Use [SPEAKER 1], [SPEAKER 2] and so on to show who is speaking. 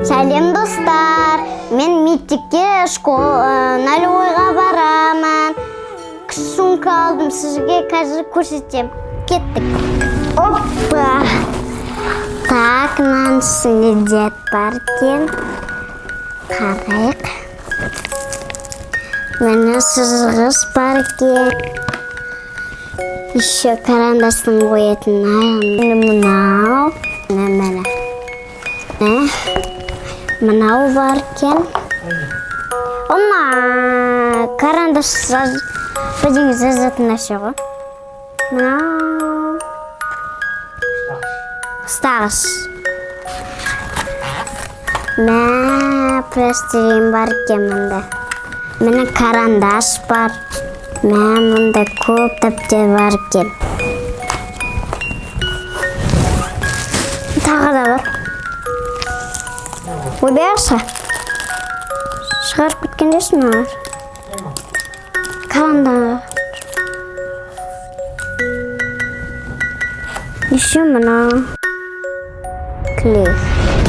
[SPEAKER 1] Сәлем достар, мен мектепке нөлевойға барамын. Кіші сумка алдым, сізге қазір көрсетем. Кеттік. Опа! Так, мынаның үстінде дед бар екен. Қарайық. Мына сызғыш бар екен. Еще карандаштың қоятын мынау. Мынау бар екен. Ома, карандаш бірдеңе жазатын нәрсе ғой. Мынау. Ұстағыш. Пластилин бар екен мұнда. Міне карандаш бар. Мұнда көп дәптер бар екен. Тағы да бар. Ойбайықшы. Шығарып кеткен дейсің олар. Карандаш. Еще мына. Клей.